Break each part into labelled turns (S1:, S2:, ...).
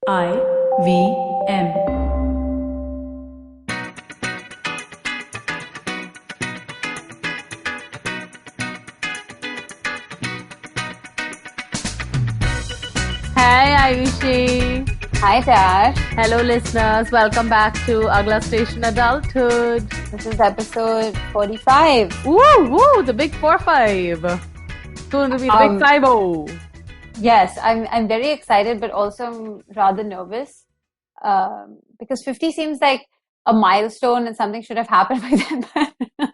S1: IVM.
S2: Hi, Ayushi.
S3: Hi, Tash.
S2: Hello, listeners. Welcome back to Agla Station Adulthood.
S3: This is episode 45.
S2: Woo, the big 4-5. Soon to be the big 5-0.
S3: Yes, I'm very excited, but also I'm rather nervous because 50 seems like a milestone and something should have happened by then.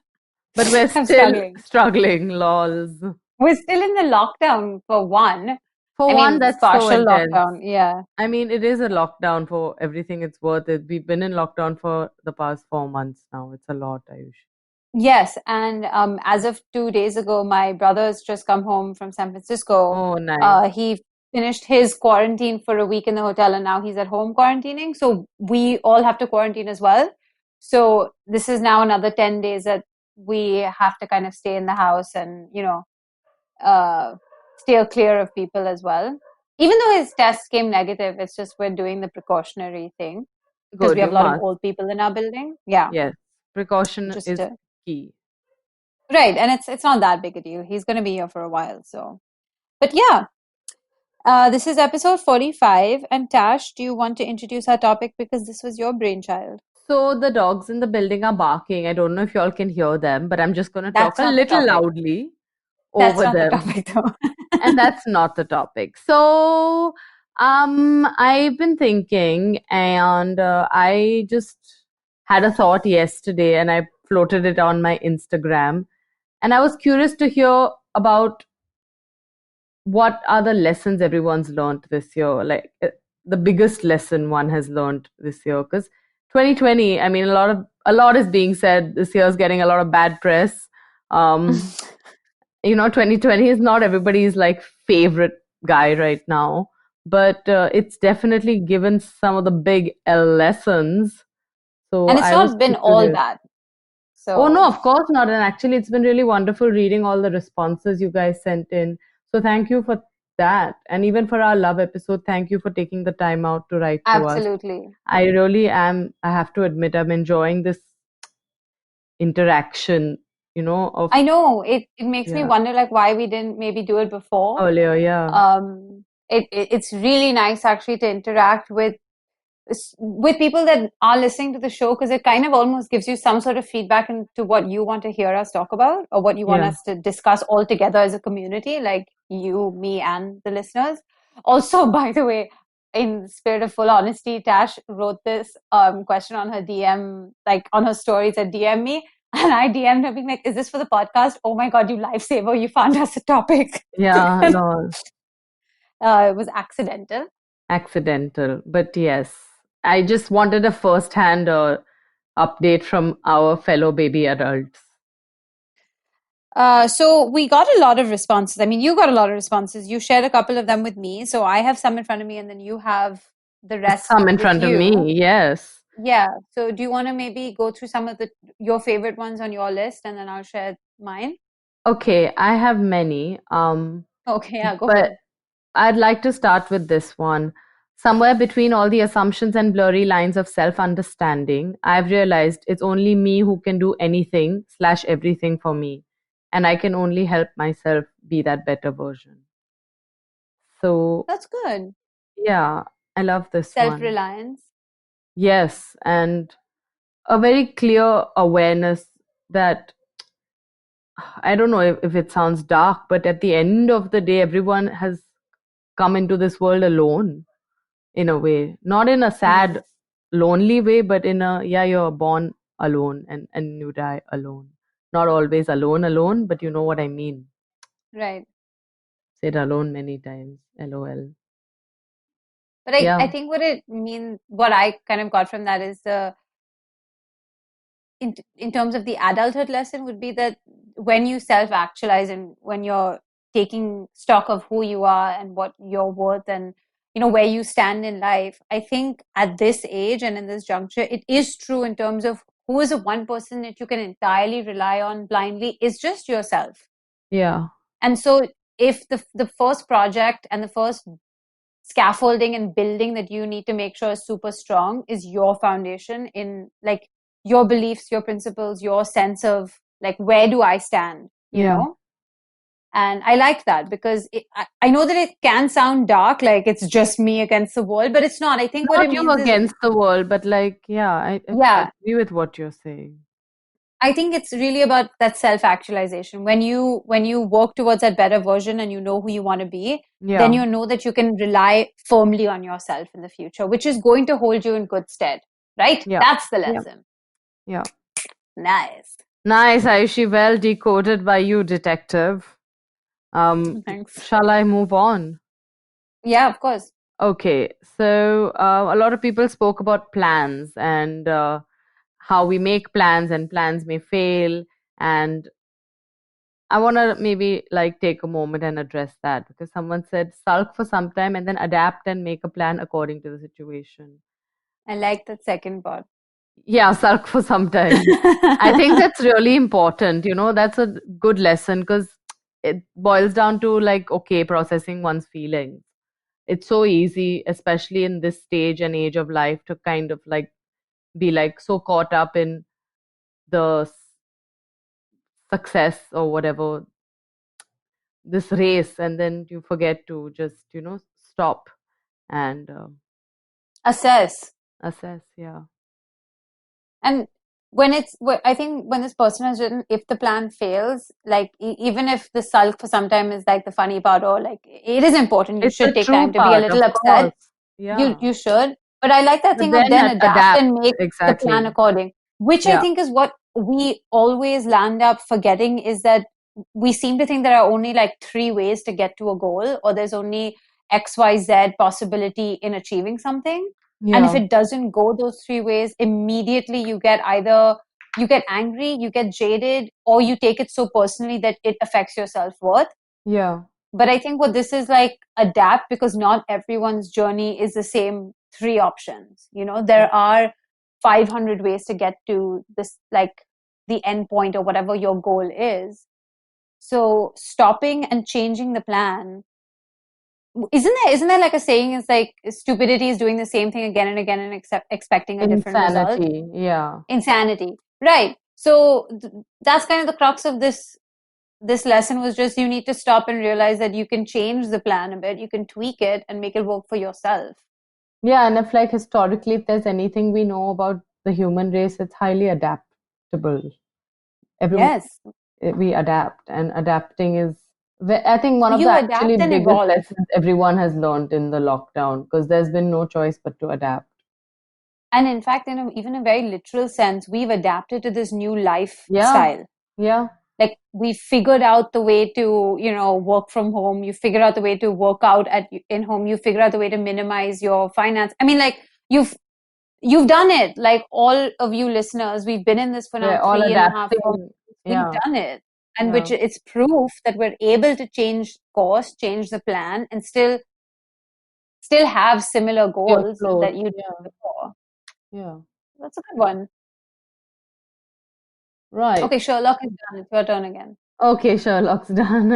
S2: But we're
S3: I'm
S2: still struggling, lols.
S3: We're still in the lockdown for one.
S2: For one, that's
S3: partial
S2: so intense.
S3: lockdown. Yeah.
S2: I mean, it is a lockdown for everything it's worth it. We've been in lockdown for the past 4 months now. It's a lot, Ayush.
S3: Yes, and as of 2 days ago, my brother's just come home from San Francisco.
S2: Oh, nice.
S3: He finished his quarantine for a week in the hotel, and now he's at home quarantining. So we all have to quarantine as well. So this is now another 10 days that we have to kind of stay in the house and, steer clear of people as well. Even though his tests came negative, it's just we're doing the precautionary thing because
S2: Good,
S3: we have
S2: you
S3: a lot
S2: must.
S3: of old people in our building. Yeah.
S2: Yes, precaution
S3: Just
S2: is key.
S3: Right, and it's not that big a deal. He's going to be here for a while, so. But yeah, this is episode 45. And Tash, do you want to introduce our topic because this was your brainchild?
S2: So the dogs in the building are barking. I don't know if y'all can hear them, but I'm just going to talk
S3: That's
S2: a
S3: not the
S2: little
S3: topic.
S2: loudly
S3: That's
S2: over
S3: not the
S2: them.
S3: topic, though.
S2: And that's not the topic. So, I've been thinking, and I just had a thought yesterday, and I floated it on my Instagram, and I was curious to hear about what are the lessons everyone's learned this year, like the biggest lesson one has learned this year. Because 2020, I mean, a lot is being said. This year's getting a lot of bad press. 2020 is not everybody's like favorite guy right now, but it's definitely given some of the big lessons. So
S3: And it's
S2: I was
S3: not been all
S2: curious.
S3: bad.
S2: Oh no,
S3: So
S2: of course not. And actually, it's been really wonderful reading all the responses you guys sent in. So thank you for that. And even for our love episode, thank you for taking the time out to write to us.
S3: absolutely.
S2: I really am, I have to admit, I'm enjoying this interaction, of
S3: I know it makes me
S2: yeah,
S3: wonder like why we didn't maybe do it before.
S2: earlier, yeah.
S3: It's really nice actually to interact with people that are listening to the show because it kind of almost gives you some sort of feedback into what you want to hear us talk about or what you want
S2: Yeah.
S3: us to discuss all together as a community, like you, me, and the listeners. Also, by the way, in spirit of full honesty, Tash wrote this question on her DM, like on her stories at DM me. And I DM'd her being like, is this for the podcast? Oh my God, you lifesaver. You found us a topic.
S2: Yeah, no,
S3: It was accidental.
S2: accidental. But yes, I just wanted a first-hand update from our fellow baby adults.
S3: So we got a lot of responses. I mean, you got a lot of responses. You shared a couple of them with me. So I have some in front of me, and then you have the rest
S2: Some in
S3: with
S2: front of
S3: you.
S2: me, yes.
S3: Yeah. So do you want to maybe go through some of your favorite ones on your list, and then I'll share mine?
S2: Okay, I have many.
S3: Okay, yeah, go for
S2: But
S3: it.
S2: I'd like to start with this one. Somewhere between all the assumptions and blurry lines of self-understanding, I've realized it's only me who can do anything/everything for me, and I can only help myself be that better version. So,
S3: That's good.
S2: yeah, I love this one.
S3: Self-reliance.
S2: Yes, and a very clear awareness that I don't know if it sounds dark, but at the end of the day, everyone has come into this world alone in a way. Not in a sad, lonely way, but in a, yeah, you're born alone and you die alone. Not always alone, but you know what I mean.
S3: Right.
S2: Said alone many times. LOL.
S3: But I
S2: Yeah.
S3: think what I kind of got from that is in terms of the adulthood lesson would be that when you self-actualize and when you're taking stock of who you are and what you're worth and where you stand in life, I think at this age and in this juncture, it is true in terms of who is the one person that you can entirely rely on blindly is just yourself.
S2: Yeah.
S3: And so if the first project and the first scaffolding and building that you need to make sure is super strong is your foundation in like your beliefs, your principles, your sense of like, where do I stand, you
S2: Yeah.
S3: know? And I like that because I know that it can sound dark, like it's just me against the world, but it's not. I think what
S2: Not
S3: it
S2: you
S3: means is,
S2: against the world, but like, yeah, I
S3: yeah,
S2: agree with what you're saying.
S3: I think it's really about that self-actualization. When you work towards that better version and you know who you want to be, then
S2: Yeah.
S3: you know that you can rely firmly on yourself in the future, which is going to hold you in good stead, right?
S2: Yeah.
S3: That's the
S2: Yeah.
S3: lesson.
S2: Yeah.
S3: Nice.
S2: Nice, Ayushi. Well decoded by you, detective.
S3: Thanks.
S2: Shall I move on?
S3: Yeah, of course.
S2: Okay, so a lot of people spoke about plans and how we make plans and plans may fail. And I want to maybe like take a moment and address that because someone said sulk for some time and then adapt and make a plan according to the situation.
S3: I like that second part.
S2: Yeah, sulk for some time. I think that's really important. That's a good lesson because it boils down to like, okay, processing one's feelings. It's so easy, especially in this stage and age of life, to kind of like be like so caught up in the success or whatever, this race, and then you forget to just, stop and
S3: Assess.
S2: assess. Yeah.
S3: And I think when this person has written, if the plan fails, like even if the sulk for some time is like the funny part, or like it is important, you
S2: It's the
S3: should take
S2: true
S3: time to be a
S2: part, of
S3: little upset.
S2: course.
S3: You
S2: Yeah.
S3: you should. But I like that
S2: But
S3: thing of
S2: then
S3: then adapt
S2: adapt.
S3: and make the plan
S2: Exactly.
S3: according, which I
S2: Yeah.
S3: think is what we always land up forgetting is that we seem to think there are only like three ways to get to a goal, or there's only XYZ possibility in achieving something. And if
S2: Yeah.
S3: it doesn't go those three ways, immediately you get either you get angry, you get jaded, or you take it so personally that it affects your self-worth.
S2: Yeah.
S3: But I think what this is like, adapt, because not everyone's journey is the same three options.
S2: Yeah.
S3: There are 500 ways to get to this, like the end point or whatever your goal is. So stopping and changing the plan, isn't there like a saying, it's like stupidity is doing the same thing again and again and expecting a different result.
S2: Insanity. Yeah.
S3: Insanity, right? So that's kind of the crux of this lesson, was just you need to stop and realize that you can change the plan a bit, you can tweak it and make it work for yourself.
S2: Yeah. And if like historically, if there's anything we know about the human race, it's highly adaptable. Everyone,
S3: Yes,
S2: we adapt, and adapting is, I think, one of the
S3: you
S2: actually
S3: adapt and
S2: biggest
S3: evolve.
S2: lessons everyone has learned in the lockdown because there's been no choice but to adapt.
S3: And in fact, in even a very literal sense, we've adapted to this new
S2: Yeah.
S3: lifestyle.
S2: Yeah.
S3: Like we figured out the way to work from home, you figure out the way to work out in home, you figure out the way to minimize your finance. I mean, like you've done it, like all of you listeners, we've been in this for
S2: We're
S3: now
S2: all
S3: 3.5 4 months.
S2: adapting.
S3: We've
S2: Yeah.
S3: done it, and
S2: Yeah.
S3: which it's proof that we're able to change course, change the plan, and still have similar
S2: Stay
S3: goals
S2: afloat.
S3: that you did
S2: Yeah.
S3: before.
S2: Yeah.
S3: That's a good one.
S2: Right.
S3: Okay, Sherlock is done, it's your turn again.
S2: Okay, Sherlock's done.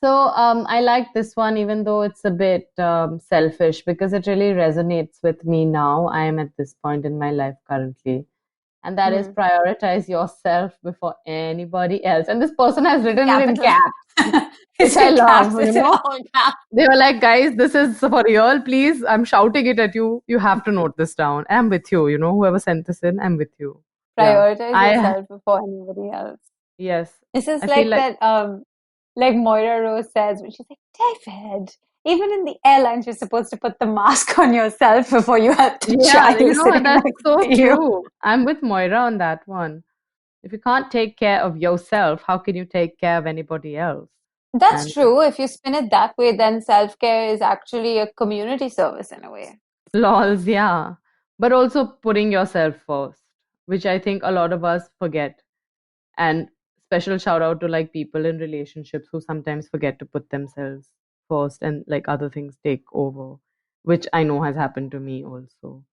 S2: So I like this one, even though it's a bit selfish, because it really resonates with me now. I am at this point in my life currently, and that is
S3: Hmm.
S2: prioritize yourself before anybody else. And this person has written it in
S3: Capital.
S2: caps, which
S3: It's
S2: I
S3: in caps,
S2: love.
S3: it's in all caps.
S2: They were like, guys, this is for real. Please, I'm shouting it at you. You have to note this down. I'm with you. Whoever sent this in, I'm with you. Yeah.
S3: Prioritize
S2: I,
S3: yourself before anybody else.
S2: yes,
S3: This is
S2: I feel
S3: like
S2: like,
S3: that, like Moira Rose says when she's like, David, even in the airlines, you're supposed to put the mask on yourself before you help the
S2: yeah,
S3: child sitting
S2: that's
S3: next
S2: so
S3: to you.
S2: true. I'm with Moira on that one. If you can't take care of yourself, how can you take care of anybody else?
S3: That's
S2: And
S3: true. If you spin it that way, then self-care is actually a community service in a way.
S2: lols, yeah. But also putting yourself first, which I think a lot of us forget. And special shout out to like people in relationships who sometimes forget to put themselves first and like other things take over, which I know has happened to me also.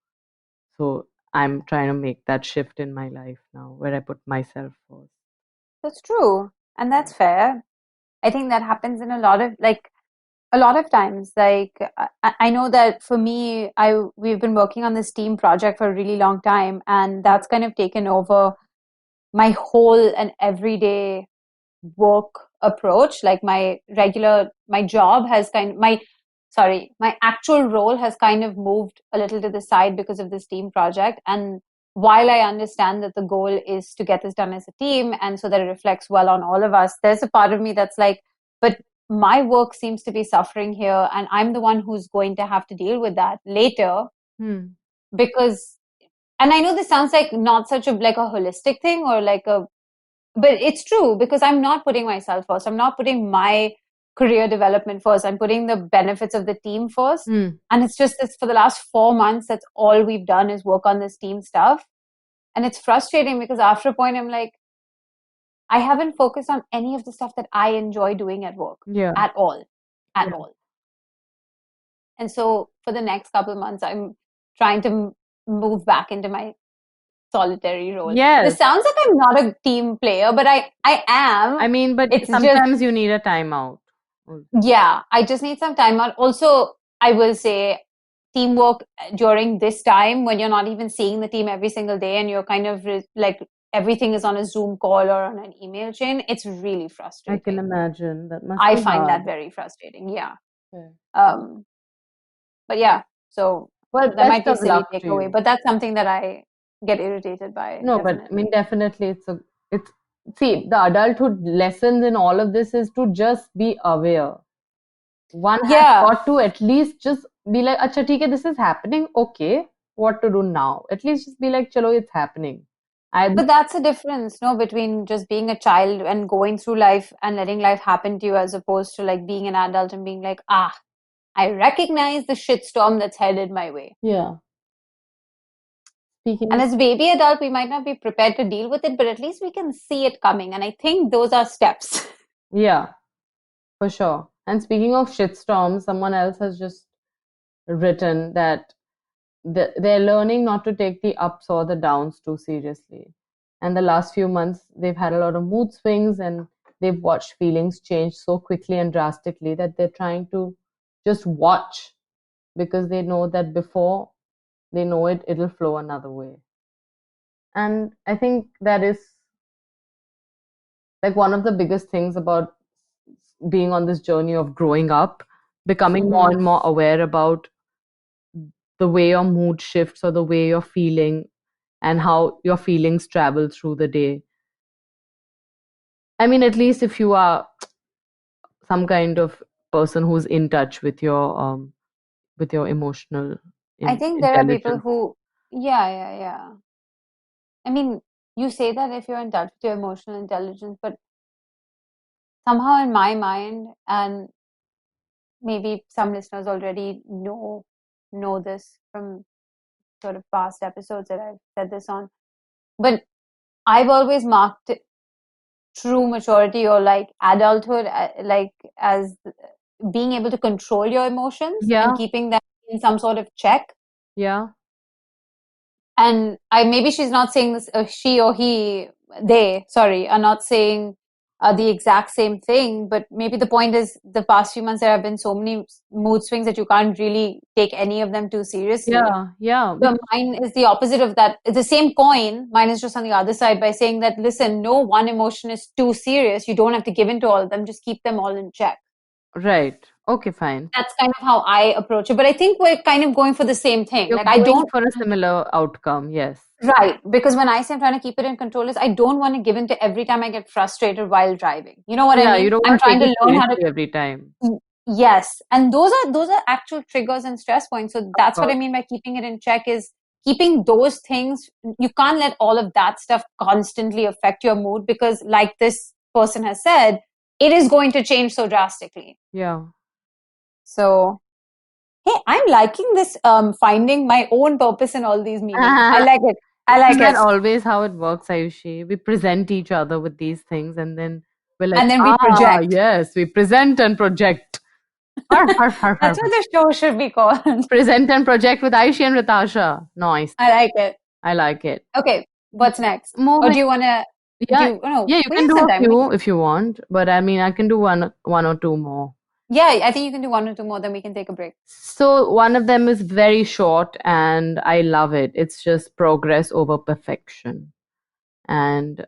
S2: So I'm trying to make that shift in my life now where I put myself first.
S3: That's true. And
S2: Yeah.
S3: that's fair. I think that happens in a lot of like A lot of times, like I know that for me, we've been working on this team project for a really long time, and that's kind of taken over my whole and everyday work approach. Like my job has my actual role has kind of moved a little to the side because of this team project. And while I understand that the goal is to get this done as a team and so that it reflects well on all of us, there's a part of me that's like, but my work seems to be suffering here, and I'm the one who's going to have to deal with that later.
S2: Hmm.
S3: Because, and I know this sounds like not such a like a holistic thing or like a, but it's true because I'm not putting myself first. I'm not putting my career development first. I'm putting the benefits of the team first.
S2: Hmm.
S3: And it's just this for the last 4 months, that's all we've done is work on this team stuff. And it's frustrating because after a point, I'm like, I haven't focused on any of the stuff that I enjoy doing at work
S2: Yeah.
S3: at all, at
S2: Yeah.
S3: all. And so for the next couple of months, I'm trying to move back into my solitary role. This
S2: Yes.
S3: sounds like I'm not a team player, but I am.
S2: I mean, but
S3: It's just,
S2: sometimes you need a timeout.
S3: yeah, I just need some time out. Also, I will say teamwork during this time when you're not even seeing the team every single day and you're kind of like everything is on a Zoom call or on an email chain, it's really
S2: I can
S3: frustrating.
S2: imagine that must
S3: I
S2: be
S3: find that
S2: hard.
S3: very frustrating. Yeah.
S2: Okay.
S3: Um, but yeah, so
S2: Well,
S3: that
S2: best
S3: might be a
S2: of
S3: silly
S2: luck to
S3: takeaway,
S2: you.
S3: but that's something that I get irritated by,
S2: No, but I mean,
S3: definitely.
S2: definitely it's, see, the adulthood lessons in all of this is to just be aware. One has
S3: Yeah,
S2: got to at least just be like, Acha, theek hai, this is happening. Okay, what to do now? At least just be like, chalo, it's happening. I,
S3: but that's a difference, no, between just being a child and going through life and letting life happen to you as opposed to like being an adult and being like, ah, I recognize the shitstorm that's headed my way.
S2: yeah. Speaking
S3: And
S2: of,
S3: as a baby adult, we might not be prepared to deal with it, but at least we can see it coming. And I think those are steps.
S2: yeah, for sure. And speaking of shitstorms, someone else has just written that they're learning not to take the ups or the downs too seriously. And the last few months, they've had a lot of mood swings and they've watched feelings change so quickly and drastically that they're trying to just watch because they know that before they know it, it'll flow another way. And I think that is like one of the biggest things about being on this journey of growing up, becoming more
S3: Mm-hmm.
S2: and more aware about the way your mood shifts or the way you're feeling and how your feelings travel through the day. I mean, at least if you are some kind of person who's in touch with your emotional
S3: I think there are people
S2: intelligence.
S3: who, yeah, yeah, yeah. I mean, you say that if you're in touch with your emotional intelligence, but somehow in my mind, and maybe some listeners already know this from sort of past episodes that I've said this on, but I've always marked true maturity or like adulthood like as being able to control your emotions and
S2: Yeah,
S3: keeping them in some sort of check.
S2: yeah,
S3: And I maybe she's not saying this, she or he, they, sorry, are not saying the exact same thing. But maybe the point is, the past few months there have been so many mood swings that you can't really take any of them too seriously.
S2: yeah, yeah.
S3: So
S2: Because
S3: mine is the opposite of that. It's the same coin. Mine is just on the other side by saying that, listen, no one emotion is too serious. You don't have to give in to all of them. Just keep them all in check.
S2: right. Okay, fine.
S3: That's kind of how I approach it. But I think we're kind of going for the same thing.
S2: You're
S3: Like I
S2: going
S3: don't.
S2: for a similar outcome. Yes.
S3: Right, because when I say I'm trying to keep it in control, is I don't want to give in to every time I get frustrated while driving. You know what I
S2: Yeah, you
S3: mean?
S2: don't
S3: I'm
S2: want to
S3: trying
S2: take
S3: to
S2: it
S3: learn how to.
S2: seriously every time.
S3: Yes, and those are actual triggers and stress points. So
S2: Of
S3: that's what I
S2: course.
S3: mean by keeping it in check is keeping those things. You can't let all of that stuff constantly affect your mood because, like this person has said, it is going to change so drastically.
S2: Yeah.
S3: So hey, I'm liking this finding my own purpose in all these meetings. I like it. I like
S2: Isn't that
S3: it.
S2: always how it works, Ayushi? We present each other with these things and then we're like,
S3: And then we
S2: ah,
S3: project.
S2: yes, we present and project. Har, har, har, har,
S3: That's what
S2: har.
S3: the show should be called.
S2: Present and project with Ayushi and Ritasha. Nice.
S3: I like it.
S2: I like it.
S3: Okay, what's next? Or
S2: Moving.
S3: do you want to
S2: Yeah,
S3: do? Oh no,
S2: yeah, you
S3: we
S2: can
S3: have
S2: do
S3: some
S2: a
S3: time.
S2: few if you want, but I mean, I can do one or two more.
S3: Yeah, I think you can do one or two more, then we can take a break.
S2: So one of them is very short and I love it. It's just progress over perfection. And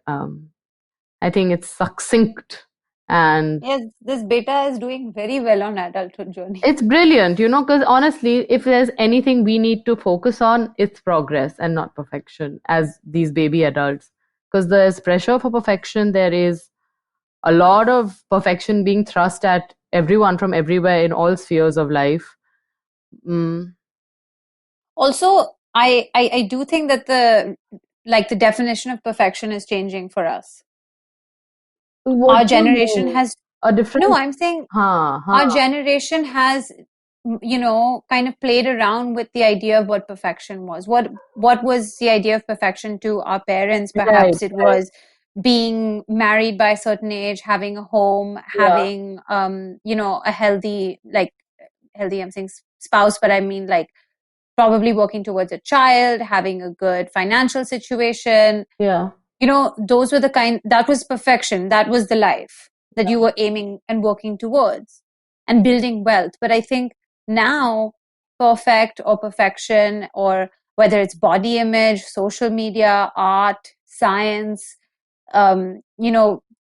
S2: I think it's succinct and
S3: Yes, this beta is doing very well on adulthood journey.
S2: it's brilliant, because honestly, if there's anything we need to focus on, it's progress and not perfection as these baby adults. Because there's pressure for perfection, there is a lot of perfection being thrust at everyone from everywhere in all spheres of life. Mm.
S3: Also, I do think that the definition of perfection is changing for us.
S2: What
S3: Our
S2: do you
S3: generation
S2: mean?
S3: has
S2: A
S3: no,
S2: different,
S3: I'm saying
S2: huh,
S3: our
S2: huh,
S3: generation has kind of played around with the idea of what perfection was. What was the idea of perfection to our parents?
S2: right,
S3: Perhaps it
S2: right,
S3: was being married by a certain age, having a home,
S2: yeah,
S3: having a healthy, I'm saying spouse, but I mean like probably working towards a child, having a good financial situation.
S2: yeah,
S3: Those were that was perfection. That was the life that you were aiming and working towards and building wealth. But I think now, perfect or perfection, or whether it's body image, social media, art, science,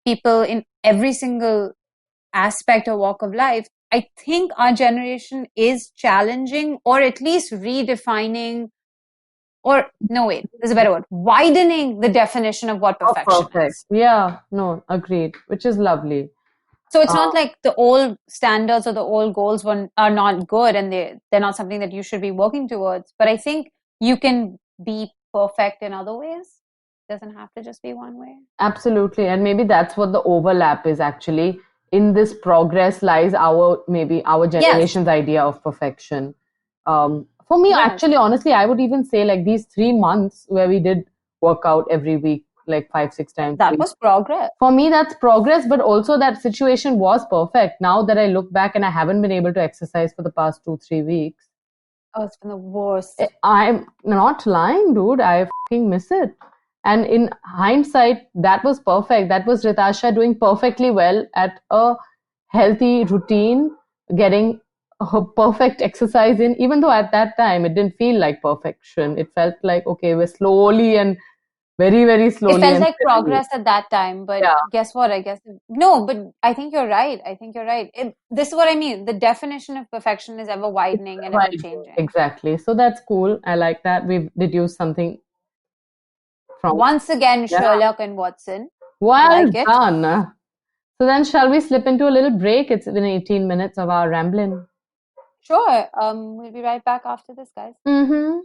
S3: people in every single aspect or walk of life, I think our generation is challenging or at least redefining, or no, wait, there's a better word, widening the definition of what
S2: oh,
S3: perfection
S2: perfect.
S3: is.
S2: Yeah, no, agreed, which is lovely.
S3: So it's
S2: Uh,
S3: not like the old standards or the old goals are not good and they're not something that you should be working towards. But I think you can be perfect in other ways. It doesn't have to just be one way.
S2: Absolutely. And maybe that's what the overlap is actually. In this progress lies maybe our
S3: Yes,
S2: generation's idea of perfection. For me,
S3: yes.
S2: actually, honestly, I would even say like these 3 months where we did work out every week, like 5, 6 times a
S3: That
S2: week.
S3: was progress.
S2: For me, that's progress, but also that situation was perfect. Now that I look back and I haven't been able to exercise for the past 2, 3 weeks,
S3: Oh, it's been the worst.
S2: I'm not lying, dude. I fucking miss it. And in hindsight, that was perfect. That was Ritasha doing perfectly well at a healthy routine, getting a perfect exercise in, even though at that time it didn't feel like perfection. It felt like, okay, we're slowly and very, very
S3: It
S2: slowly
S3: felt
S2: and
S3: like
S2: steadily.
S3: progress at that time, but
S2: Yeah,
S3: guess what? I guess no, but I think you're right. I think you're right. This is what I mean. The definition of perfection is ever
S2: it's
S3: widening and ever
S2: right.
S3: changing.
S2: Exactly. So that's cool. I like that. We've deduced something from,
S3: Once again,
S2: yeah.
S3: Sherlock and Watson. I
S2: Well
S3: like it.
S2: done. So then, shall we slip into a little break? It's been 18 minutes of our rambling.
S3: Sure. We'll be right back after this, guys.
S2: Mm-hmm.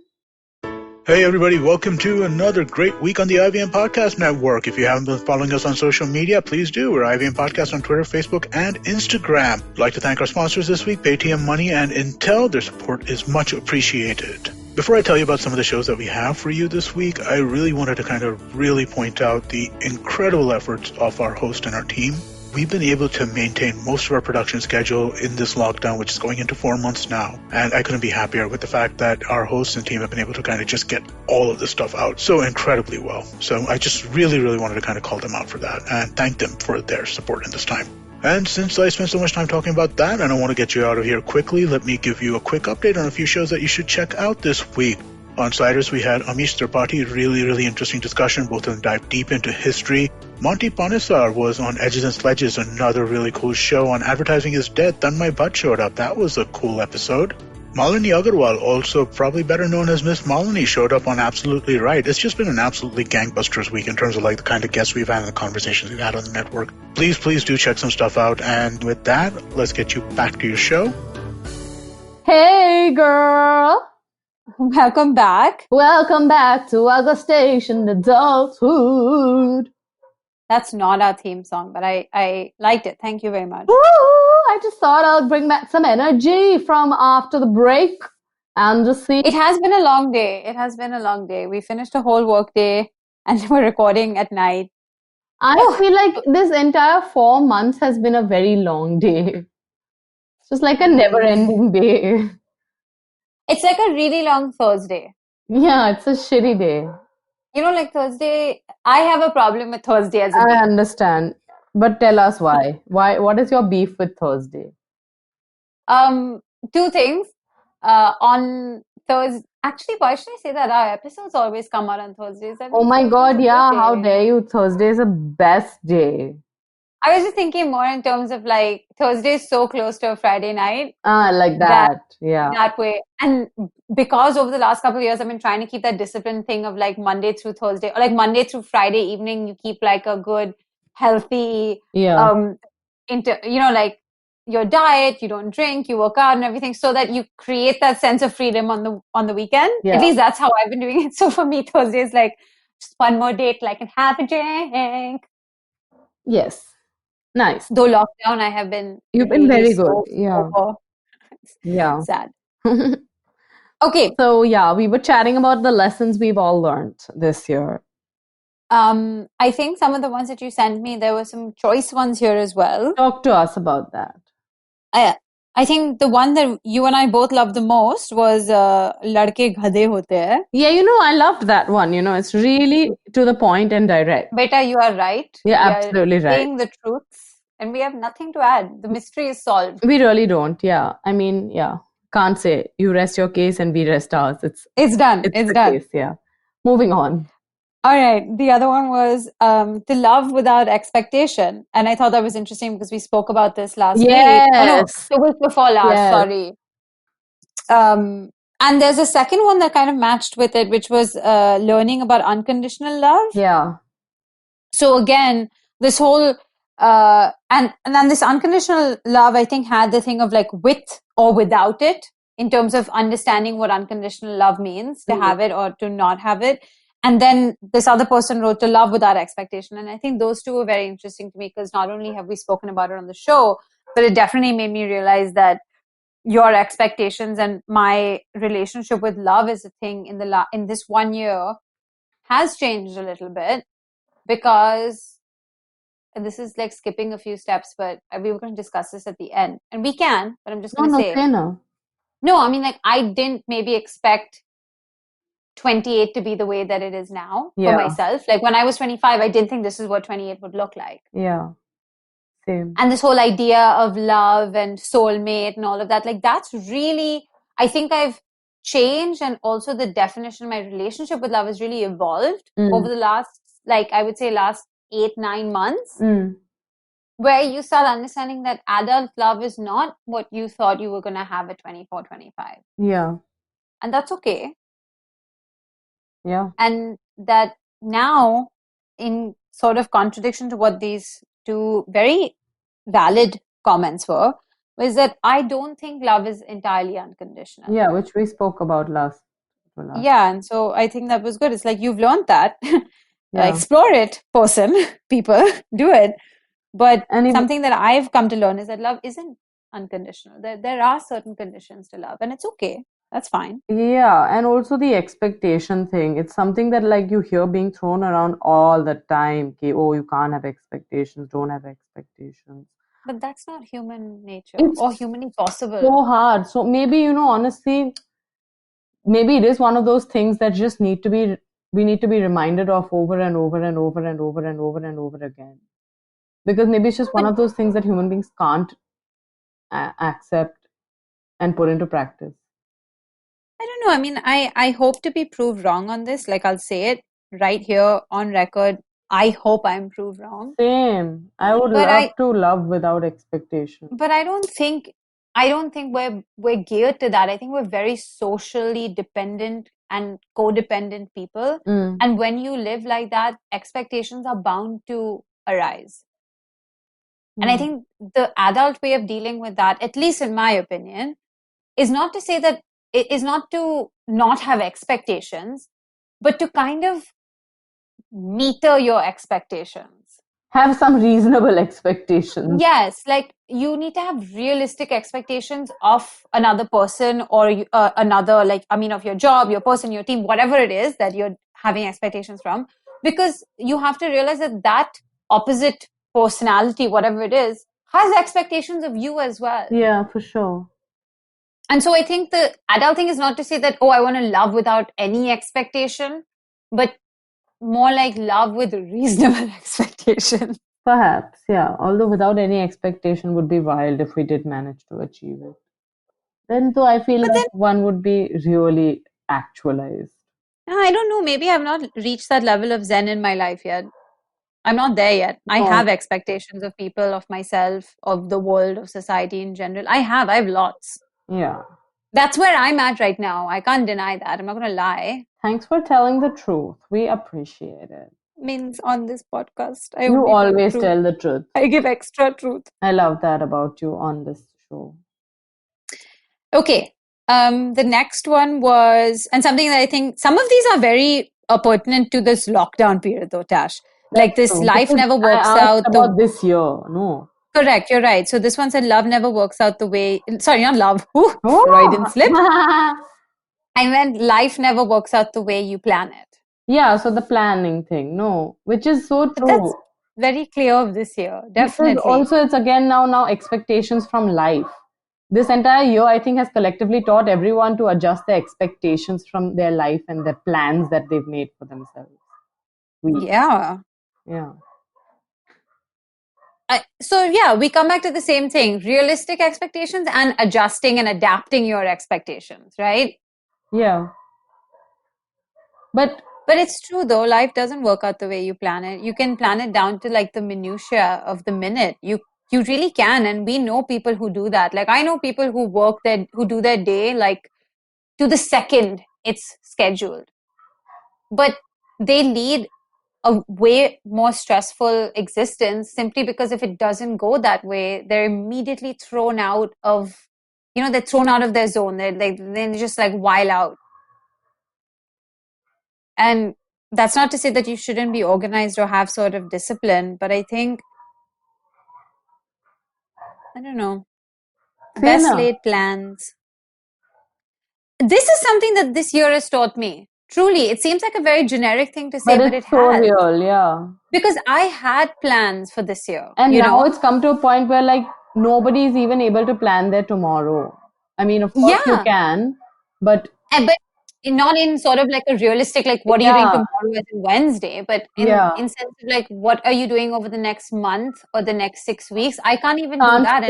S1: Hey everybody, welcome to another great week on the IVM Podcast Network. If you haven't been following us on social media, please do. We're IVM Podcast on Twitter, Facebook, and Instagram. I'd like to thank our sponsors this week, Paytm Money and Intel. Their support is much appreciated. Before I tell you about some of the shows that we have for you this week, I really wanted to kind of really point out the incredible efforts of our host and our team. We've been able to maintain most of our production schedule in this lockdown, which is going into 4 months now. And I couldn't be happier with the fact that our hosts and team have been able to kind of just get all of this stuff out so incredibly well. So I just really, really wanted to kind of call them out for that and thank them for their support in this time. And since I spent so much time talking about that and I want to get you out of here quickly, let me give you a quick update on a few shows that you should check out this week. On Sliders, we had Amish Tripathi, really, really interesting discussion, both of them dive deep into history. Monty Panesar was on Edges and Sledges, another really cool show. On Advertising is Dead, Tanmay Bhatt showed up. That was a cool episode. Malini Agarwal, also probably better known as Miss Malini, showed up on Absolutely Right. It's just been an absolutely gangbusters week in terms of like the kind of guests we've had and the conversations we've had on the network. Please, please do check some stuff out. And with that, let's get you back to your show.
S2: Hey, girl.
S3: Welcome back.
S2: Welcome back to Agla Station, Adulthood.
S3: That's not our theme song, but I liked it. Thank you very much.
S2: Woo! I just thought I'll bring back some energy from after the break and just see.
S3: It has been a long day. It has been a long day. We finished a whole work day and we're recording at night.
S2: I
S3: Oh,
S2: feel like this entire 4 months has been a very long day. It's just like a never ending day.
S3: it's like a really long Thursday.
S2: Yeah, it's a shitty day.
S3: Like Thursday, I have a problem with Thursday as a
S2: I
S3: day.
S2: understand. But tell us why. Why? What is your beef with Thursday?
S3: Two things. On Thursday, actually, why should I say that? Our episodes always come out on Thursdays. I
S2: Oh
S3: mean,
S2: my
S3: Thursday's
S2: God,
S3: a
S2: yeah,
S3: good
S2: how
S3: day.
S2: dare you? Thursday is the best day.
S3: I was just thinking more in terms of like Thursday is so close to a Friday night
S2: Like
S3: that
S2: yeah.
S3: that way. And because over the last couple of years, I've been trying to keep that discipline thing of like Monday through Thursday or like Monday through Friday evening, you keep like a good, healthy,
S2: Yeah.
S3: like your diet, you don't drink, you work out and everything so that you create that sense of freedom on the weekend.
S2: Yeah.
S3: At least that's how I've been doing it. So for me, Thursday is like just one more date, like and have a drink.
S2: Yes. Nice.
S3: Though lockdown, I have been
S2: You've been
S3: really
S2: very good.
S3: so
S2: Yeah.
S3: sober.
S2: Yeah.
S3: Sad. Okay.
S2: So yeah, we were chatting about the lessons we've all learned this year.
S3: I think some of the ones that you sent me, there were some choice ones here as well.
S2: Talk to us about that.
S3: I think the one that you and I both loved the most was Ladke Ghade Hote Hai.
S2: Yeah, I loved that one. It's really to the point and direct.
S3: Beta, you are right.
S2: Yeah,
S3: we
S2: absolutely
S3: are
S2: right.
S3: saying the truths and we have nothing to add. The mystery is solved.
S2: We really don't. Yeah. I mean, yeah. Can't say you rest your case and we rest ours.
S3: It's done.
S2: It's the
S3: done.
S2: case. Yeah. Moving on.
S3: All right. The other one was to love without expectation. And I thought that was interesting because we spoke about this last week. Oh, no, the week before last. Sorry. And there's a second one that kind of matched with it, which was learning about unconditional love.
S2: Yeah.
S3: So again, this whole and then this unconditional love, I think, had the thing of like with or without it in terms of understanding what unconditional love means, to have it or to not have it. And then this other person wrote to love without expectation. And I think those two were very interesting to me because not only have we spoken about it on the show, but it definitely made me realize that your expectations and my relationship with love is a thing in this 1 year has changed a little bit because, and this is like skipping a few steps, but we were going to discuss this at the end, and we can, but I'm just going to say, no, I mean, like I didn't maybe expect 28 to be the way that it is now for myself. Like when I was 25, I didn't think this is what 28 would look like.
S2: Yeah. Same.
S3: And this whole idea of love and soulmate and all of that, like that's really, I think I've changed, and also the definition of my relationship with love has really evolved over the last, like I would say last 8-9 months, where you start understanding that adult love is not what you thought you were going to have at 24, 25.
S2: Yeah.
S3: And that's okay.
S2: Yeah.
S3: And that now, in sort of contradiction to what these two very valid comments were, was that I don't think love is entirely unconditional.
S2: Yeah, which we spoke about last.
S3: Yeah, and so I think that was good. It's like you've learned that. Explore it, people, do it. But something that I've come to learn is that love isn't unconditional. There are certain conditions to love, and it's okay. That's fine.
S2: Yeah, and also the expectation thing. It's something that like you hear being thrown around all the time. Okay, oh, you can't have expectations, don't have expectations.
S3: But that's not human nature or humanly possible.
S2: So hard. So maybe, honestly, maybe it is one of those things that just we need to be reminded of over and over and over and over and over and over again. Because maybe it's just one of those things that human beings can't accept and put into practice.
S3: I don't know. I mean, I hope to be proved wrong on this. Like I'll say it right here on record. I hope I'm proved wrong.
S2: Same. I would love to love without expectation.
S3: But I don't think we're geared to that. I think we're very socially dependent and codependent people. And when you live like that, expectations are bound to arise. And I think the adult way of dealing with that, at least in my opinion, is not to say that it is not to not have expectations, but to kind of meter your expectations.
S2: Have some reasonable expectations.
S3: Yes, like you need to have realistic expectations of another person or another, like, I mean, of your job, your person, your team, whatever it is that you're having expectations from, because you have to realize that that opposite personality, whatever it is, has expectations of you as well.
S2: Yeah, for sure.
S3: And so I think the adult thing is not to say that, oh, I want to love without any expectation, but more like love with reasonable expectation.
S2: Perhaps, yeah. Although without any expectation would be wild if we did manage to achieve it. Then though I feel like one would be really actualized.
S3: I don't know. Maybe I've not reached that level of zen in my life yet. I'm not there yet. I have expectations of people, of myself, of the world, of society in general. I have lots.
S2: Yeah.
S3: That's where I'm at right now. I can't deny that. I'm not going to lie.
S2: Thanks for telling the truth. We appreciate it.
S3: Means on this podcast, I
S2: You
S3: only
S2: always
S3: tell
S2: tell the truth.
S3: I give extra truth.
S2: I love that about you on this show.
S3: Okay. The next one was, and something that I think some of these are very pertinent to this lockdown period, though, Tash. Like this, life never works out.
S2: About this year, no.
S3: Correct, you're right. So this one said, love never works out the way. Sorry, not love. Ooh,
S2: Oh.
S3: Freudian slip. I meant life never works out the way you plan it.
S2: Yeah, so the planning thing, no, which is so true.
S3: That's very clear of this year, definitely.
S2: Because also, it's again now expectations from life. This entire year, I think, has collectively taught everyone to adjust their expectations from their life and their plans that they've made for themselves.
S3: Yeah. So yeah, we come back to the same thing: realistic expectations and adjusting and adapting your expectations, right?
S2: Yeah. But
S3: it's true though, life doesn't work out the way you plan it. You can plan it down to like the minutiae of the minute. You really can, and we know people who do that. Like I know people who do their day like to the second it's scheduled. But they lead a way more stressful existence simply because if it doesn't go that way, they're immediately thrown out of, they're thrown out of their zone. They're just like wild out. And that's not to say that you shouldn't be organized or have sort of discipline, but I think, I don't know, best laid plans. This is something that this year has taught me. Truly, it seems like a very generic thing to say, but it
S2: so
S3: has.
S2: Real, yeah.
S3: Because I had plans for this year.
S2: And now it's come to a point where like nobody is even able to plan their tomorrow. I mean, of course you can, but
S3: not in sort of like a realistic, like what are you doing tomorrow as in Wednesday, but in sense of like what are you doing over the next month or the next 6 weeks? I can't even do that.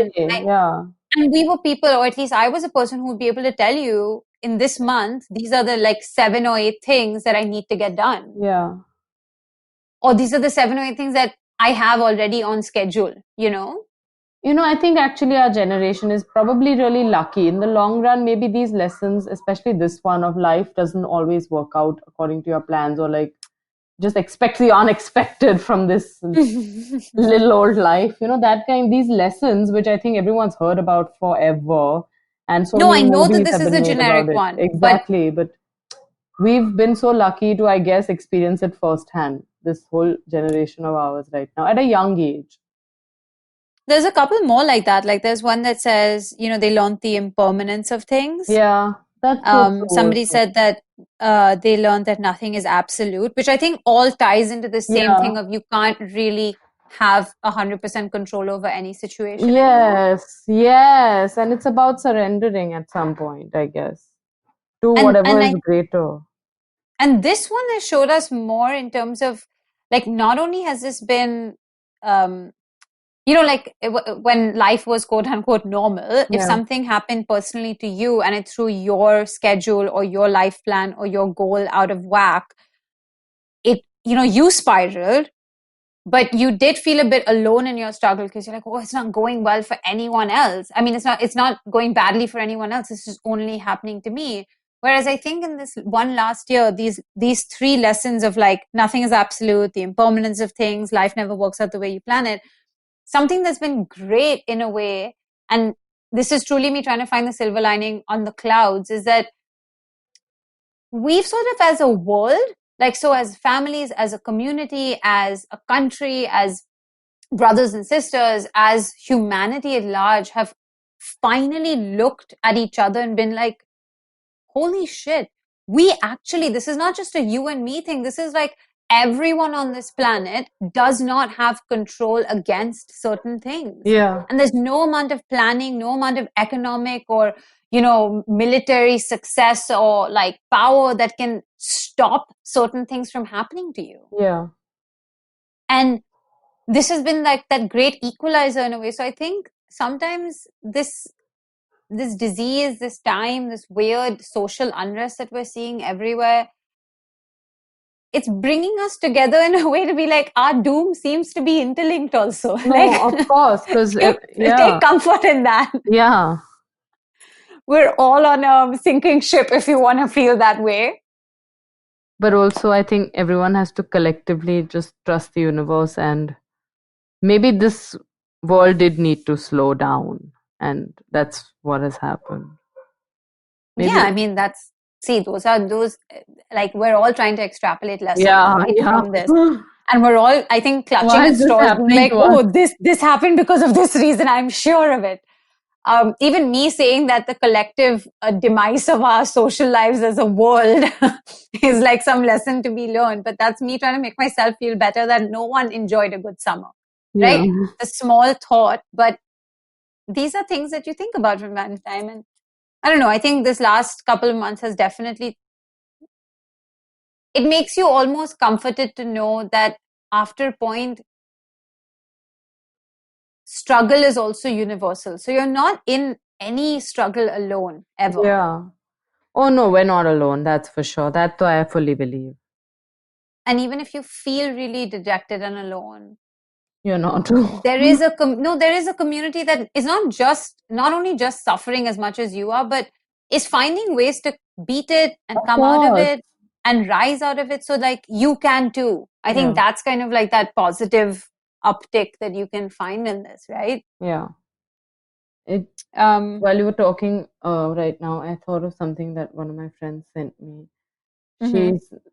S3: And we were people, or at least I was a person who would be able to tell you in this month, these are the like 7 or 8 things that I need to get done.
S2: Yeah.
S3: Or these are the 7 or 8 things that I have already on schedule,
S2: I think actually our generation is probably really lucky. In the long run, maybe these lessons, especially this one of life, doesn't always work out according to your plans, or like just expect the unexpected from this little old life. That kind, these lessons, which I think everyone's heard about forever. And so
S3: I know that this is a generic one.
S2: Exactly. But we've been so lucky to, I guess, experience it firsthand, this whole generation of ours right now at a young age.
S3: There's a couple more like that. Like there's one that says, they learned the impermanence of things.
S2: Yeah, that's
S3: somebody said that they learned that nothing is absolute, which I think all ties into the same thing of you can't really have 100% control over any situation.
S2: Yes. And it's about surrendering at some point, I guess, to whatever is greater.
S3: And this one has showed us more in terms of like, not only has this been like when life was quote unquote normal, if something happened personally to you and it threw your schedule or your life plan or your goal out of whack, you spiraled, but you did feel a bit alone in your struggle because you're like, oh, it's not going well for anyone else. I mean, it's not going badly for anyone else. It's just only happening to me. Whereas I think in this one last year, these 3 lessons of like, nothing is absolute, the impermanence of things, life never works out the way you plan it. Something that's been great in a way, and this is truly me trying to find the silver lining on the clouds, is that we've sort of as a world, like so as families, as a community, as a country, as brothers and sisters, as humanity at large, have finally looked at each other and been like, holy shit, this is not just a you and me thing. This is like everyone on this planet does not have control against certain things.
S2: Yeah.
S3: And there's no amount of planning, no amount of economic or, military success or like power that can stop certain things from happening to you.
S2: Yeah.
S3: And this has been like that great equalizer in a way. So I think sometimes this this disease, this time, this weird social unrest that we're seeing everywhere, it's bringing us together in a way to be like, our doom seems to be interlinked also.
S2: No, of course, because
S3: take comfort in that.
S2: Yeah.
S3: We're all on a sinking ship, if you want to feel that way.
S2: But also, I think everyone has to collectively just trust the universe, and maybe this world did need to slow down, and that's what has happened. Maybe.
S3: Yeah, I mean, those are like, we're all trying to extrapolate lessons from this. And we're all, I think, clutching at straws, like, oh, this happened because of this reason, I'm sure of it. Even me saying that the collective demise of our social lives as a world is like some lesson to be learned. But that's me trying to make myself feel better that no one enjoyed a good summer, right? A small thought, but these are things that you think about from time to time. And I don't know, I think this last couple of months has definitely, it makes you almost comforted to know that after a point, struggle is also universal. So you're not in any struggle alone, ever.
S2: Yeah. Oh, no, we're not alone. That's for sure. That I fully believe.
S3: And even if you feel really dejected and alone,
S2: you're not.
S3: There is a community that is not only just suffering as much as you are, but is finding ways to beat it and come out of it and rise out of it. So like you can too. I think that's kind of like that positive uptick that you can find in this, right?
S2: Yeah. While you were talking right now, I thought of something that one of my friends sent me.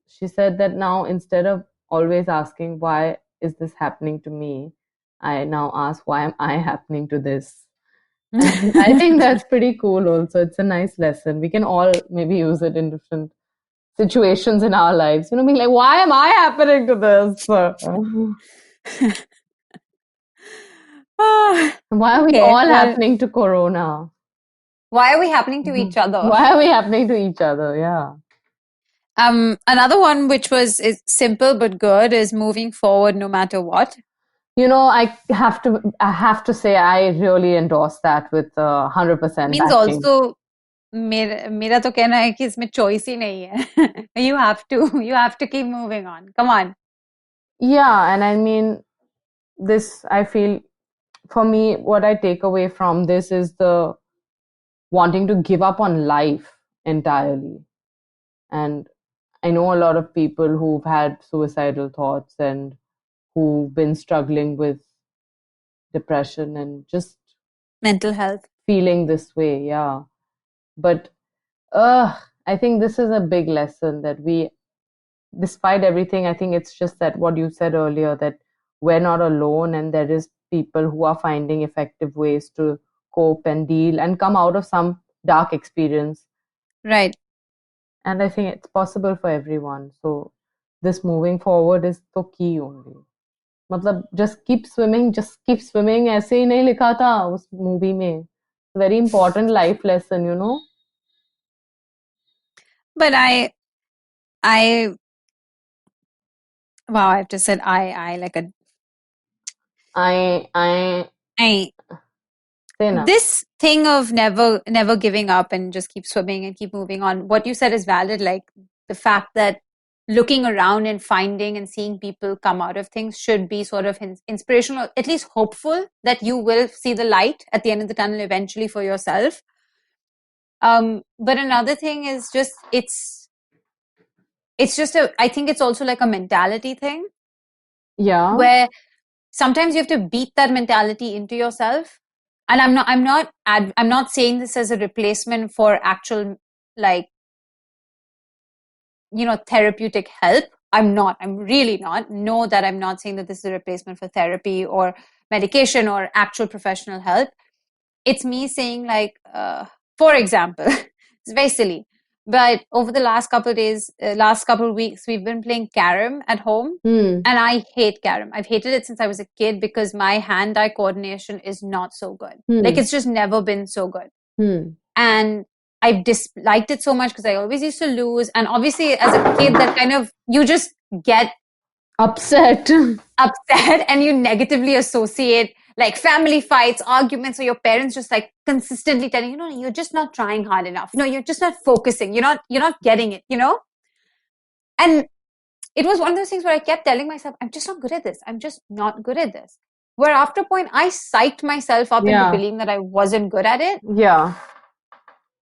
S2: She said that now, instead of always asking why is this happening to me, I now ask why am I happening to this. And I think that's pretty cool also. It's a nice lesson. We can all maybe use it in different situations in our lives. You know, being like, why am I happening to this? Why are we all happening to Corona?
S3: Why are we happening to each other?
S2: Why are we happening to each other? Yeah.
S3: Another one which is simple but good is moving forward no matter what.
S2: You know, I have to say I really endorse that with 100%
S3: Means backing. Also, मेरा तो कहना है कि इसमें choice ही नहीं है. You have to keep moving on. Come on.
S2: Yeah, and I mean, this, I feel, for me, what I take away from this is the wanting to give up on life entirely. And I know a lot of people who've had suicidal thoughts and who've been struggling with depression and just
S3: mental health,
S2: feeling this way. Yeah. But I think this is a big lesson that we, despite everything, I think it's just that what you said earlier, that we're not alone and there is people who are finding effective ways to cope and deal and come out of some dark experience.
S3: Right.
S2: And I think it's possible for everyone. So this moving forward is the key only. मतलब just keep swimming. ऐसे ही नहीं लिखा था उस movie में. Very important life lesson, you know.
S3: But I wow, I have to say I like a this thing of never giving up and just keep swimming and keep moving on. What you said is valid, like the fact that looking around and finding and seeing people come out of things should be sort of inspirational, at least hopeful that you will see the light at the end of the tunnel eventually for yourself. But another thing is just it's just I think it's also like a mentality thing.
S2: Yeah.
S3: Where sometimes you have to beat that mentality into yourself. And I'm not saying this as a replacement for actual, like, you know, therapeutic help. I'm really not. Know that I'm not saying that this is a replacement for therapy or medication or actual professional help. It's me saying, like, for example, it's very silly, but over the last couple of weeks, we've been playing carom at home. And I hate carom. I've hated it since I was a kid because my hand-eye coordination is not so good. Like, it's just never been so good. And I've disliked it so much because I always used to lose. And obviously, as a kid, that kind of, you just get
S2: upset
S3: and you negatively associate like family fights, arguments, or your parents just like consistently telling you, no, you're just not trying hard enough. No, you're just not focusing. You're not getting it, And it was one of those things where I kept telling myself, I'm just not good at this. I'm just not good at this. Where after a point, I psyched myself up into believing that I wasn't good at it.
S2: Yeah.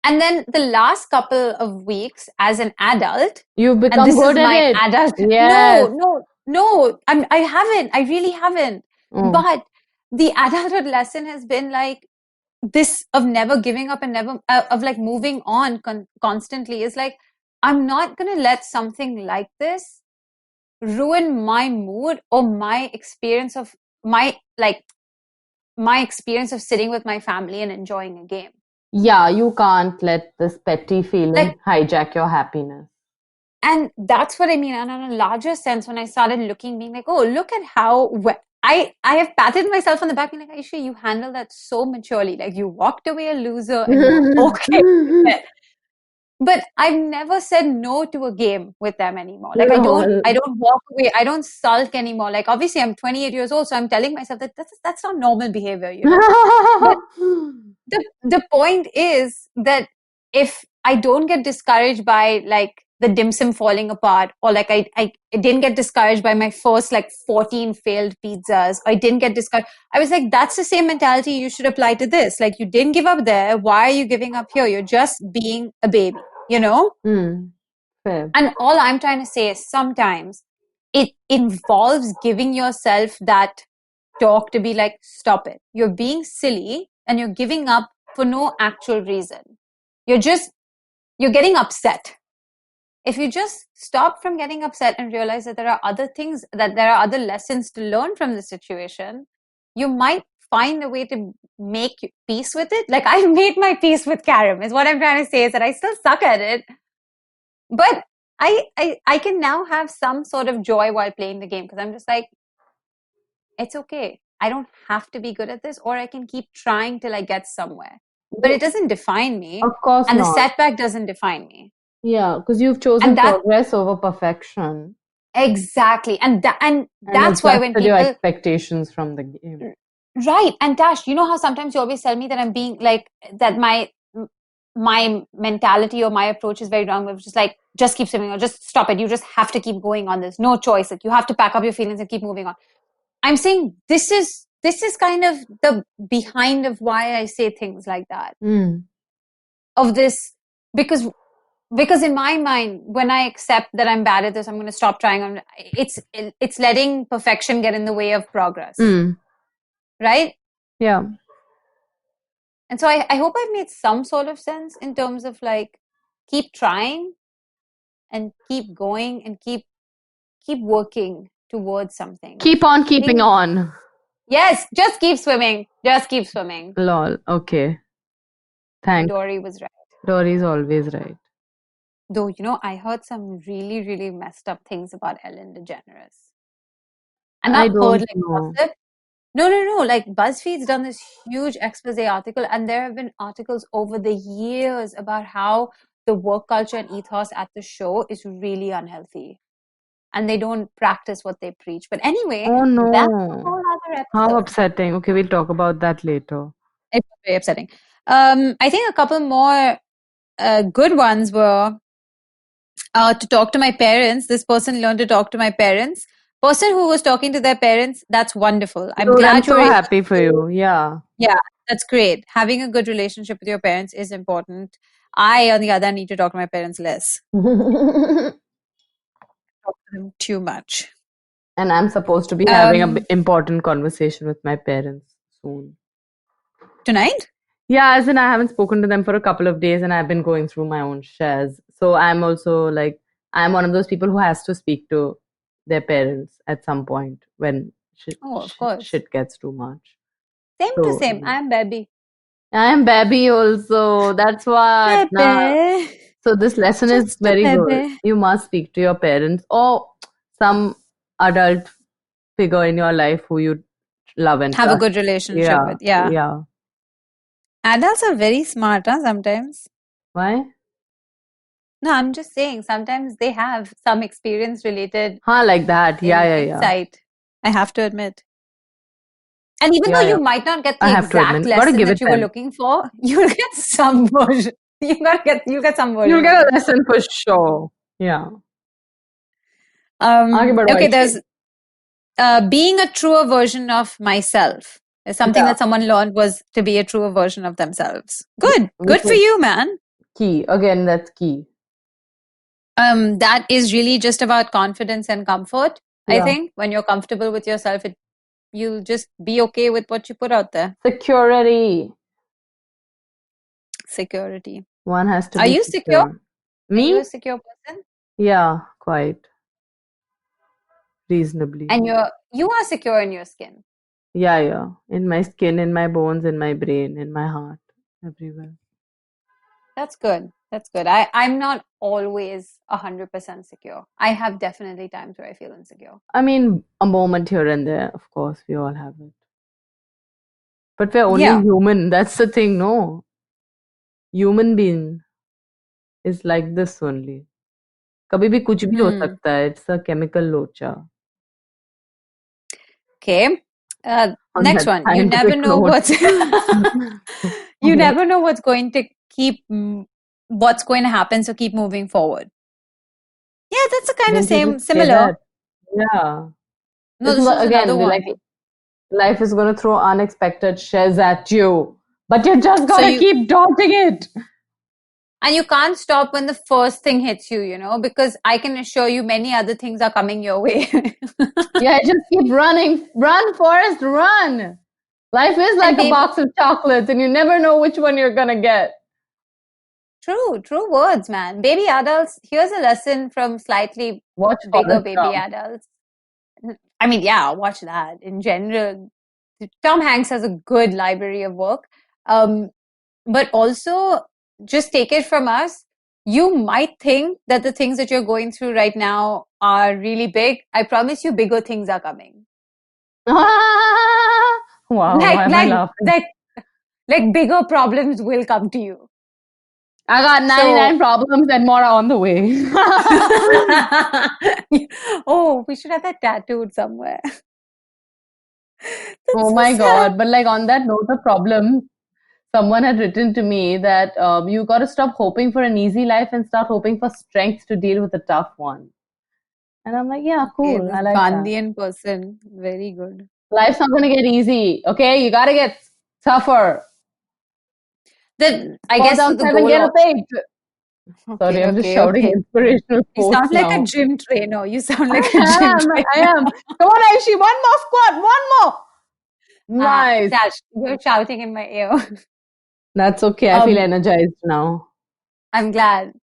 S3: And then the last couple of weeks as an adult,
S2: you've become good at it.
S3: Adult.
S2: Yes.
S3: No, I haven't. I really haven't. But the adulthood lesson has been like this of never giving up and never of like moving on constantly is like, I'm not going to let something like this ruin my mood or my experience of my experience of sitting with my family and enjoying a game.
S2: Yeah, you can't let this petty feeling hijack your happiness.
S3: And that's what I mean. And on a larger sense, when I started looking, being like, oh, look at how I have patted myself on the back, being like, Ayushi, you handled that so maturely. Like you walked away a loser and you're okay with it. But I've never said no to a game with them anymore. Like I don't walk away. I don't sulk anymore. Like obviously I'm 28 years old, so I'm telling myself that that's not normal behavior, But the point is that if I don't get discouraged by like the dim sum falling apart, or like I didn't get discouraged by my first like 14 failed pizzas, I didn't get discouraged. I was like, that's the same mentality you should apply to this. Like you didn't give up there. Why are you giving up here? You're just being a baby,
S2: Fair.
S3: And all I'm trying to say is sometimes it involves giving yourself that talk to be like, stop it. You're being silly and you're giving up for no actual reason. You're getting upset. If you just stop from getting upset and realize that there are other things, that there are other lessons to learn from the situation, you might find a way to make peace with it. Like I've made my peace with carom is what I'm trying to say, is that I still suck at it. But I can now have some sort of joy while playing the game because I'm just like, it's okay. I don't have to be good at this, or I can keep trying till I get somewhere. But it doesn't define me.
S2: Of course
S3: and
S2: not.
S3: The setback doesn't define me.
S2: Yeah, because you've chosen progress over perfection.
S3: Exactly. And that's why when people...
S2: your expectations from the game.
S3: Right. And Tash, you know how sometimes you always tell me that I'm being like, that my mentality or my approach is very wrong. It's just like, just keep swimming or just stop it. You just have to keep going on this. No choice. Like you have to pack up your feelings and keep moving on. I'm saying this is kind of the behind of why I say things like that. Of this, because in my mind, when I accept that I'm bad at this, I'm going to stop trying. It's letting perfection get in the way of progress. Right?
S2: Yeah.
S3: And so I hope I've made some sort of sense in terms of like, keep trying and keep going and keep working towards something.
S2: Keep on keeping on.
S3: Yes, just keep swimming. Just keep swimming.
S2: Lol. Okay. Thanks.
S3: Dory was right.
S2: Dory's always right.
S3: Though, I heard some really, really messed up things about Ellen DeGeneres. And I don't heard like gossip. No. Like BuzzFeed's done this huge expose article, and there have been articles over the years about how the work culture and ethos at the show is really unhealthy. And they don't practice what they preach. But anyway, that's a whole other episode.
S2: How upsetting. Okay, we'll talk about that later.
S3: It's very upsetting. I think a couple more good ones were to talk to my parents. This person learned to talk to my parents. Person who was talking to their parents, that's wonderful. I'm glad
S2: you're so happy for you. Yeah.
S3: Yeah, that's great. Having a good relationship with your parents is important. I, on the other hand, need to talk to my parents less. Talk to them too much.
S2: And I'm supposed to be having an important conversation with my parents soon.
S3: Tonight?
S2: Yeah, as in I haven't spoken to them for a couple of days and I've been going through my own shares. So I'm also like, I'm one of those people who has to speak to their parents at some point when shit gets too much.
S3: Same to same. I'm baby.
S2: I'm baby also. That's what. So this lesson is very good. You must speak to your parents or some adult figure in your life who you love and
S3: have a good relationship with.
S2: Yeah.
S3: Adults are very smart, sometimes.
S2: Why?
S3: No, I'm just saying sometimes they have some experience related.
S2: Like that. Yeah.
S3: Insight. I have to admit. And even though
S2: Yeah,
S3: you might not get
S2: I
S3: the
S2: have to
S3: exact
S2: admit, gotta
S3: lesson
S2: give
S3: that
S2: it
S3: you were
S2: 10.
S3: looking for, you'll get some version. You'll get some version
S2: You'll
S3: of
S2: get a
S3: it.
S2: lesson for sure. Yeah. आगे बढ़ो
S3: Okay,
S2: Ayushi.
S3: there's being a truer version of myself. Is something
S2: Yeah.
S3: that someone learned was to be a truer version of themselves. Good.
S2: Which
S3: Good for
S2: is
S3: you, man.
S2: key. Again, that's key.
S3: That is really just about confidence and comfort. I
S2: Yeah.
S3: think when you're comfortable with yourself, you'll just be okay with what you put out there.
S2: Security.
S3: Security.
S2: One has to
S3: Are
S2: be
S3: you secure?
S2: secure.
S3: Are you
S2: Me?
S3: a secure person?
S2: Yeah, quite reasonably.
S3: And you are secure in your skin.
S2: Yeah, yeah. In my skin, in my bones, in my brain, in my heart, everywhere.
S3: That's good. That's good. I'm not always 100% secure. I have definitely times where I feel insecure.
S2: I mean, a moment here and there, of course, we all have it. But we're only
S3: Yeah.
S2: human. That's the thing, no? Human being is like this only. कभी भी कुछ भी हो सकता है. It's a chemical locha.
S3: Okay.
S2: On
S3: Next
S2: that
S3: one. You never
S2: scientific
S3: know
S2: note.
S3: what's you
S2: Okay.
S3: never know what's going to what's going to happen, so keep moving forward. Yeah, that's a kind of
S2: Didn't you just say
S3: similar.
S2: that? Yeah.
S3: No,
S2: It's
S3: this is
S2: again,
S3: another one.
S2: like life is going to throw unexpected shares at you, but you just got to
S3: you-
S2: keep dodging it.
S3: And you can't stop when the first thing hits you, because I can assure you many other things are coming your way.
S2: Yeah, just keep running. Run, Forrest, run. Life is like a box of chocolates, and you never know which one you're going to get.
S3: True words, man. Baby adults, here's a lesson from slightly bigger baby adults. I mean, yeah, watch that. In general, Tom Hanks has a good library of work. But also, just take it from us. You might think that the things that you're going through right now are really big. I promise you, bigger things are coming.
S2: Wow, why am I laughing?
S3: Like bigger problems will come to you.
S2: I got 99 problems and more are on the way.
S3: Oh, we should have that tattooed somewhere.
S2: Oh my God. But like on that note of problems, someone had written to me that you got to stop hoping for an easy life and start hoping for strength to deal with a tough one. And I'm like, yeah, cool.
S3: Okay,
S2: I like
S3: Gandhian person. Very good.
S2: Life's not going to get easy. Okay. You got to get tougher.
S3: Then I guess
S2: down
S3: the
S2: 7,
S3: goal
S2: get a 8. Sorry, I'm just shouting inspirational quotes.
S3: You sound like
S2: now.
S3: a gym trainer. You sound like a gym trainer.
S2: I am. Come on, Ayushi. One more squat. One more. Nice.
S3: Tash, you're shouting in my ear.
S2: That's okay. I feel energized now.
S3: I'm glad.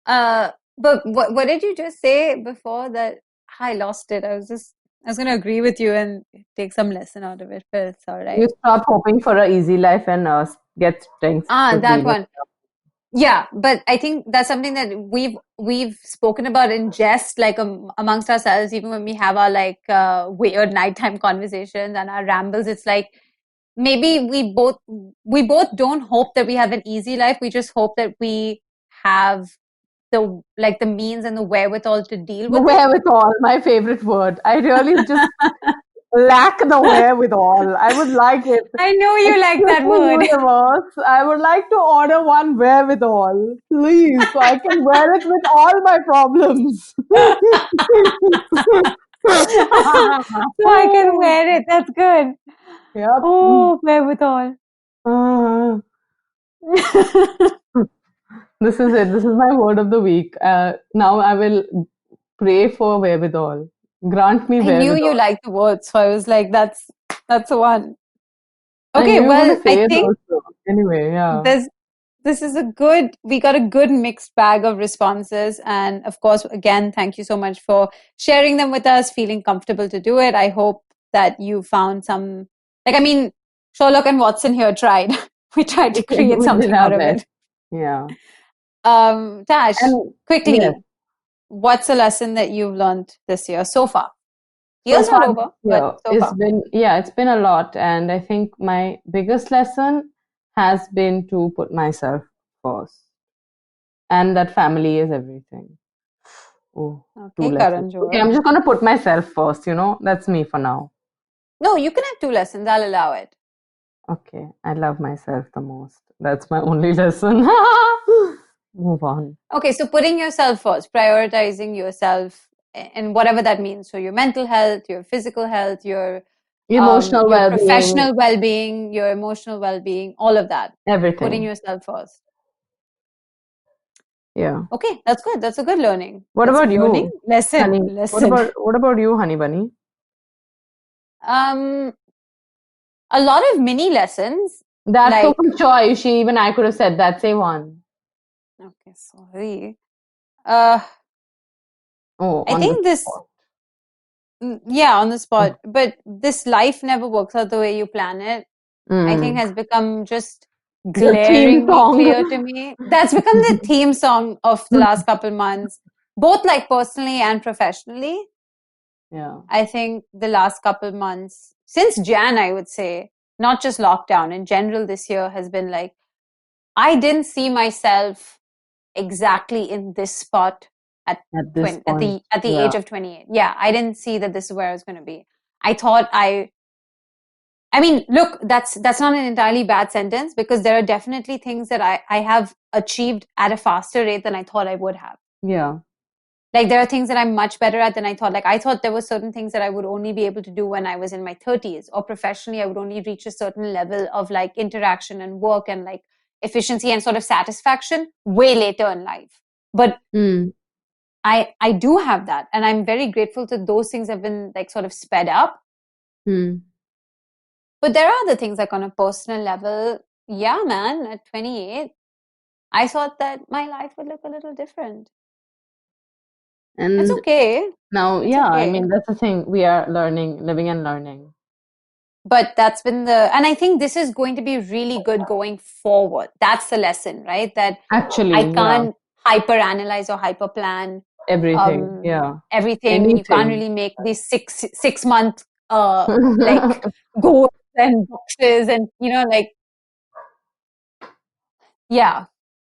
S3: But what did you just say before that? I lost it. I was going to agree with you and take some lesson out of it, but it's all right.
S2: You stop hoping for an easy life and get strength.
S3: That one. Yeah, but I think that's something that we've spoken about in jest, like amongst ourselves, even when we have our like weird nighttime conversations and our rambles. It's like maybe we both don't hope that we have an easy life. We just hope that we have the means and the wherewithal to deal with it.
S2: Wherewithal, my favorite word. I really just lack the wherewithal. I would like it.
S3: I know you like that word.
S2: Universe, I would like to order one wherewithal, please, so I can wear it with all my problems.
S3: So I can wear it. That's good.
S2: Yep.
S3: Oh, wherewithal.
S2: This is it. This is my word of the week. Now I will pray for wherewithal. Grant me wherewithal.
S3: I knew you liked the word, so I was like, that's the one. Okay, well, I think
S2: anyway, yeah.
S3: This is we got a good mixed bag of responses. And of course, again, thank you so much for sharing them with us, feeling comfortable to do it. I hope that you found some, Sherlock and Watson here tried. We tried to create something out of it.
S2: Yeah.
S3: Tash, quickly, what's a lesson that you've learned this year so far? Year's not over, but so far.
S2: It's been a lot. And I think my biggest lesson has been to put myself first. And that family is everything. Oh,
S3: okay, Karan.
S2: Okay, I'm just going to put myself first, That's me for now.
S3: No, you can have 2 lessons. I'll allow it.
S2: Okay, I love myself the most. That's my only lesson. Move on.
S3: Okay, so putting yourself first, prioritizing yourself and whatever that means. So your mental health, your physical health, your
S2: Emotional well-being,
S3: professional well-being, your emotional well-being, all of that.
S2: everything.
S3: Putting yourself first.
S2: Yeah.
S3: Okay, that's good. That's a good learning.
S2: What
S3: That's
S2: about
S3: a learning
S2: you?
S3: lesson.
S2: Honey,
S3: Lesson.
S2: what about you, Honey Bunny?
S3: A lot of mini lessons.
S2: That's
S3: like,
S2: so sure, Ayushi. Even I could have said that. Say one.
S3: Okay, sorry.
S2: Oh,
S3: I think this, yeah, on the spot. But this life never works out the way you plan it. I think has become just glaringly clear to me. That's become the theme song of the last couple months, both like personally and professionally.
S2: Yeah.
S3: I think the last couple months, since Jan, I would say, not just lockdown, in general this year has been like, I didn't see myself exactly in this spot at the age of 28. Yeah, I didn't see that this is where I was going to be. I thought I mean, look, that's not an entirely bad sentence, because there are definitely things that I have achieved at a faster rate than I thought I would have.
S2: Yeah.
S3: Like, there are things that I'm much better at than I thought. Like, I thought there were certain things that I would only be able to do when I was in my 30s, or professionally I would only reach a certain level of like interaction and work and like efficiency and sort of satisfaction way later in life. But I do have that, and I'm very grateful that those things have been like sort of sped up. But there are other things, like on a personal level. Yeah, man, at 28, I thought that my life would look a little different. And it's okay.
S2: Now, it's okay. I mean, that's the thing. We are learning, living and learning.
S3: But that's been and I think this is going to be really good going forward. That's the lesson, right? That
S2: actually
S3: I can't hyper analyze or hyper plan
S2: everything.
S3: Everything.
S2: Anything.
S3: You can't really make these 6 month like goals and boxes, and like, yeah,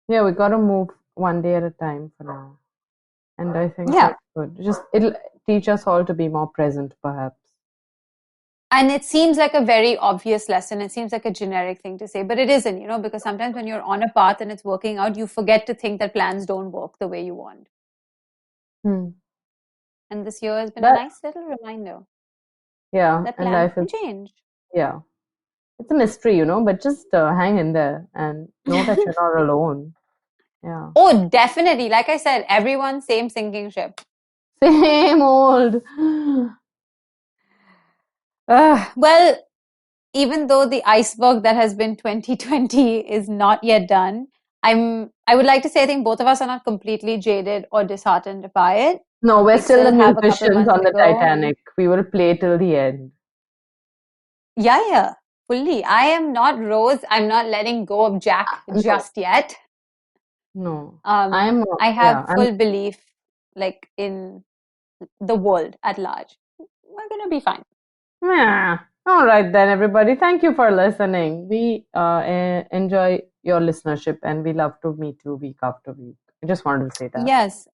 S2: we got to move one day at a time for now. And I think that's good. Just it'll teach us all to be more present, perhaps.
S3: And it seems like a very obvious lesson. It seems like a generic thing to say, but it isn't, because sometimes when you're on a path and it's working out, you forget to think that plans don't work the way you want. And this year has been a nice little reminder.
S2: Yeah.
S3: That plans can change.
S2: Yeah. It's a mystery, but just hang in there and know that you're not alone. Yeah.
S3: Oh, definitely. Like I said, everyone, same sinking ship.
S2: Same old.
S3: Well, even though the iceberg that has been 2020 is not yet done, I would like to say I think both of us are not completely jaded or disheartened by it.
S2: No, we're still the musicians on the Titanic. We will play till the end.
S3: Yeah, fully. I am not Rose. I'm not letting go of Jack just yet.
S2: No.
S3: I have full belief, like, in the world at large. We're going to be fine.
S2: Yeah. All right then, everybody. Thank you for listening. We enjoy your listenership, and we love to meet you week after week. I just wanted to say that.
S3: Yes.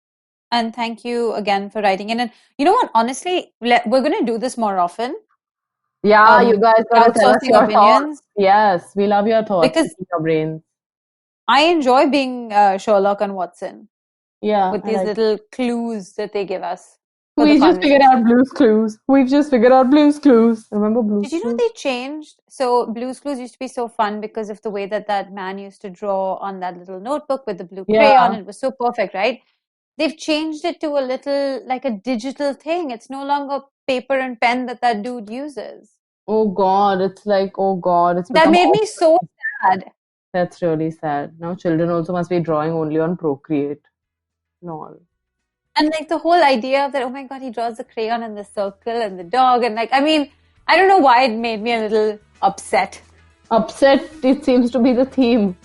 S3: And thank you again for writing in. And you know what? Honestly, we're going to do this more often.
S2: Yeah, you guys got to tell us your
S3: opinions.
S2: Thoughts. Yes, we love your thoughts.
S3: Because
S2: your brains.
S3: I enjoy being Sherlock and Watson.
S2: Yeah.
S3: With these little clues that they give us.
S2: We just figured out Blue's Clues. We've just figured out Blue's Clues. Remember Blue's Clues?
S3: Did you know they changed? So Blue's Clues used to be so fun because of the way that man used to draw on that little notebook with the blue crayon. It was so perfect, right? They've changed it to a little, like a digital thing. It's no longer paper and pen that dude uses.
S2: Oh God, it's like, oh God.
S3: That made me so sad.
S2: That's really sad. Now children also must be drawing only on Procreate. No.
S3: And like the whole idea of that, oh my God, he draws the crayon and the circle and the dog. And like, I mean, I don't know why it made me a little upset.
S2: Upset, it seems to be the theme.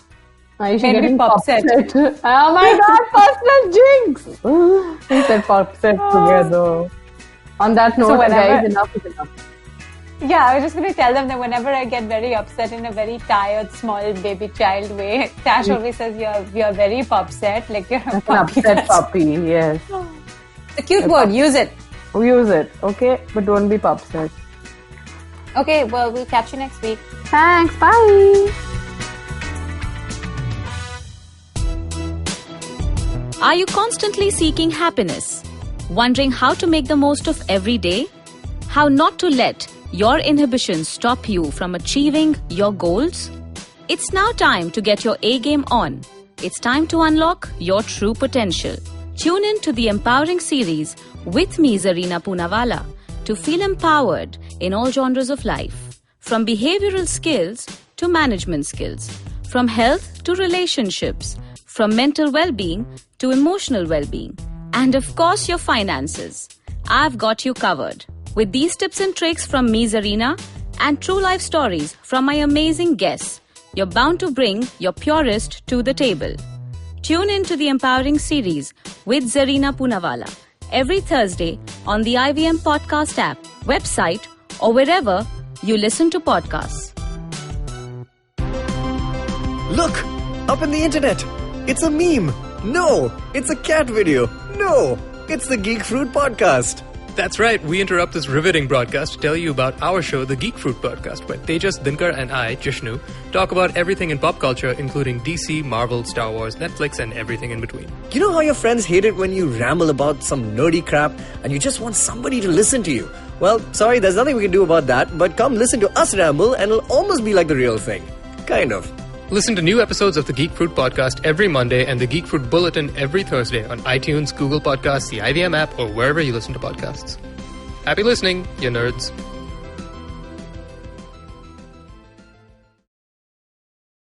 S2: I should
S3: get upset.
S2: Oh my God, personal jinx! We said upset together. On that note, guys, enough is enough.
S3: Yeah, I was just going to tell them that whenever I get very upset in a very tired, small baby child way, Tash always says, you're very upset, like you're a puppy.
S2: An upset puppy, yes.
S3: It's a cute word, use it.
S2: Use it, okay? But don't be upset.
S3: Okay, well, we'll catch you next week.
S2: Thanks. Bye.
S4: Are you constantly seeking happiness? Wondering how to make the most of every day? How not to let your inhibitions stop you from achieving your goals? It's now time to get your A game on. It's time to unlock your true potential. Tune in to the Empowering series with me, Zarina Poonawalla, to feel empowered in all genres of life. From behavioral skills to management skills. From health to relationships. From mental well-being to emotional well-being. And of course, your finances. I've got you covered. With these tips and tricks from me, Zarina, and true life stories from my amazing guests, you're bound to bring your purest to the table. Tune in to the Empowering series with Zarina Poonawalla every Thursday on the IVM Podcast app, website, or wherever you listen to podcasts.
S5: Look! Up in the internet! It's a meme! No! It's a cat video! No! It's the Geek Fruit Podcast!
S6: That's right, we interrupt this riveting broadcast to tell you about our show, The Geek Fruit Podcast, where Tejas, Dinkar and I, Jishnu, talk about everything in pop culture, including DC, Marvel, Star Wars, Netflix, and everything in between.
S5: You know how your friends hate it when you ramble about some nerdy crap and you just want somebody to listen to you? Well, sorry, there's nothing we can do about that, but come listen to us ramble and it'll almost be like the real thing. Kind of.
S6: Listen to new episodes of the Geek Fruit Podcast every Monday and the Geek Fruit Bulletin every Thursday on iTunes, Google Podcasts, the IVM app, or wherever you listen to podcasts. Happy listening, you nerds.